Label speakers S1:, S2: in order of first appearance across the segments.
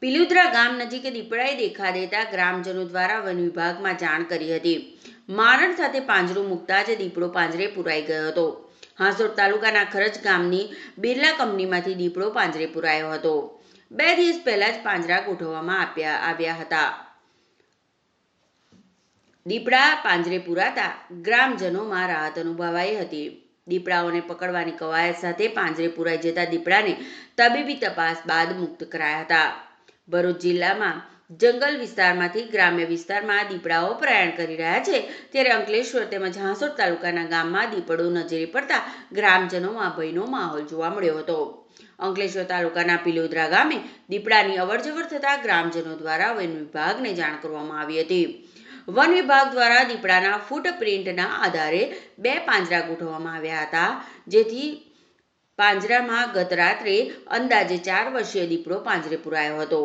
S1: પિલુદ્રા ગામ નજીક દીપડાએ દેખા દેતા ગ્રામજનો દ્વારા વન વિભાગમાં જાણ કરી હતી. મારણ સાથે પાંજરું મૂકતા જ દીપડો પાંજરે પુરાઈ ગયો હતો. હાંસોડ તાલુકાના ખરજ ગામની બિરલા કંપનીમાંથી દીપડો પાંજરે પુરાયો હતો. 2 દિવસ પહેલા જ પાંજરા ગોઠવવામાં આવ્યા હતા. દીપડા પાંજરે પુરાતા ગ્રામજનોમાં રાહત અનુભવાઈ હતી. દીપડાઓને પકડવાની કવાયત સાથે પાંજરે પુરાઈ જતા દીપડાને તબીબી તપાસ બાદ મુક્ત કરાયા હતા. ભરૂચ જિલ્લામાં જંગલ વિસ્તારમાંથી ગ્રામ્ય વિસ્તારમાં દીપડાઓ પ્રયાણ કરી રહ્યા છે, ત્યારે અંકલેશ્વર તેમજ હાંસોડ તાલુકાના ગામમાં દીપડો નજરે પડતા ગ્રામજનોમાં ભયનો માહોલ જોવા મળ્યો હતો. અંકલેશ્વર તાલુકાના પિલોદરા ગામે દીપડાની અવરજવર થતા ગ્રામજનો દ્વારા વન વિભાગને જાણ કરવામાં આવી હતી. વન વિભાગ દ્વારા દીપડાના ફૂટપ્રિન્ટના આધારે 2 પાંજરા ગોઠવવામાં આવ્યા હતા, જેથી પાંજરામાં ગત રાત્રે અંદાજે 4 વર્ષીય દીપડો પાંજરે પુરાયો હતો.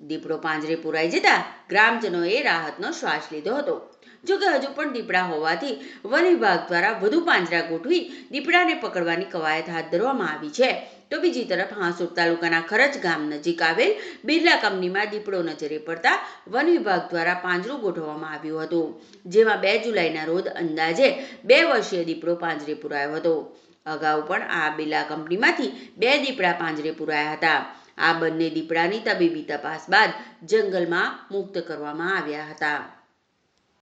S1: દીપડો પાંજરે પુરાઈ જતા ગ્રામજનોએ રાહતનો શ્વાસ લીધો હતો. જોકે હજુ પણ દીપડા હોવાથી વન વિભાગ દ્વારા વધુ પાંજરા ગોઠવી દીપડાને પકડવાની કવાયત હાથ ધરવામાં આવી છે. તો બીજી તરફ હાંસોડ તાલુકાના ખરજ ગામ નજીક આવેલ બિરલા કંપનીમાં દીપડો નજરે પડતા વન વિભાગ દ્વારા પાંજરું ગોઠવવામાં આવ્યું હતું, જેમાં 2 જુલાઈના રોજ અંદાજે 2 વર્ષીય દીપડો પાંજરે પુરાયો હતો. અગાઉ પણ આ બિરલા કંપનીમાંથી 2 દીપડા પાંજરે પુરાયા હતા. આ બંને દીપડાની તબીબી તપાસ બાદ જંગલમાં મુક્ત કરવામાં આવ્યા હતા.